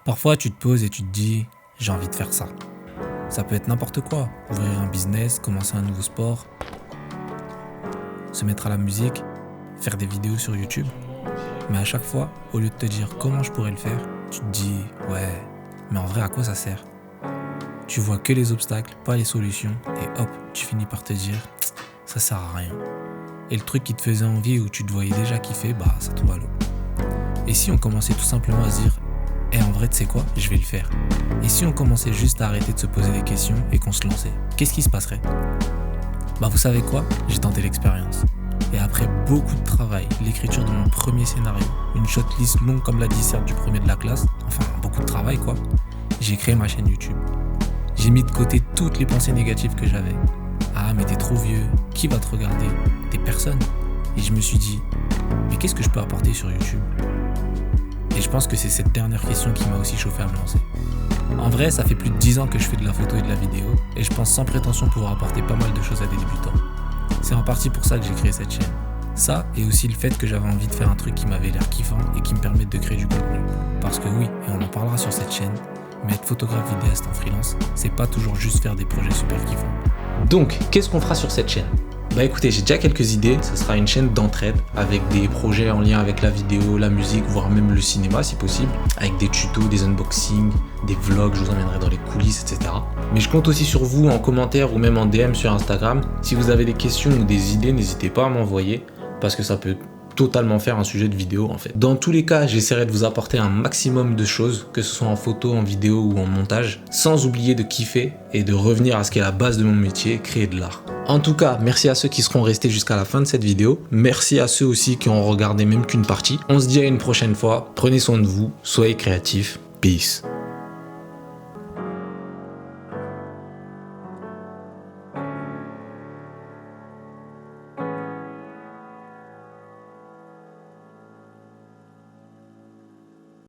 Parfois, tu te poses et tu te dis « j'ai envie de faire ça ». Ça peut être n'importe quoi, ouvrir un business, commencer un nouveau sport, se mettre à la musique, faire des vidéos sur YouTube. Mais à chaque fois, au lieu de te dire comment je pourrais le faire, tu te dis « ouais, mais en vrai à quoi ça sert ?» Tu vois que les obstacles, pas les solutions, et hop, tu finis par te dire « ça sert à rien ». Et le truc qui te faisait envie ou tu te voyais déjà kiffer, ça tombe à l'eau. Et si on commençait tout simplement à se dire en vrai, tu sais quoi, je vais le faire. Et si on commençait juste à arrêter de se poser des questions et qu'on se lançait, qu'est-ce qui se passerait ? Vous savez quoi ? J'ai tenté l'expérience. Et après beaucoup de travail, l'écriture de mon premier scénario, une shortlist longue comme la disserte du premier de la classe, enfin beaucoup de travail quoi, j'ai créé ma chaîne YouTube. J'ai mis de côté toutes les pensées négatives que j'avais. Ah mais t'es trop vieux, qui va te regarder ? T'es personne. Et je me suis dit, mais qu'est-ce que je peux apporter sur YouTube ? Et je pense que c'est cette dernière question qui m'a aussi chauffé à me lancer. En vrai, ça fait plus de 10 ans que je fais de la photo et de la vidéo, et je pense sans prétention pouvoir apporter pas mal de choses à des débutants. C'est en partie pour ça que j'ai créé cette chaîne. Ça, et aussi le fait que j'avais envie de faire un truc qui m'avait l'air kiffant et qui me permette de créer du contenu. Parce que oui, et on en parlera sur cette chaîne, mais être photographe vidéaste en freelance, c'est pas toujours juste faire des projets super kiffants. Donc, qu'est-ce qu'on fera sur cette chaîne ? Écoutez, j'ai déjà quelques idées. Ce sera une chaîne d'entraide avec des projets en lien avec la vidéo, la musique, voire même le cinéma si possible, avec des tutos, des unboxings, des vlogs, je vous emmènerai dans les coulisses, etc. Mais je compte aussi sur vous en commentaire ou même en DM sur Instagram. Si vous avez des questions ou des idées, n'hésitez pas à m'envoyer parce que ça peut totalement faire un sujet de vidéo en fait. Dans tous les cas, j'essaierai de vous apporter un maximum de choses, que ce soit en photo, en vidéo ou en montage, sans oublier de kiffer et de revenir à ce qui est la base de mon métier, créer de l'art. En tout cas, merci à ceux qui seront restés jusqu'à la fin de cette vidéo. Merci à ceux aussi qui ont regardé même qu'une partie. On se dit à une prochaine fois. Prenez soin de vous, soyez créatifs. Peace.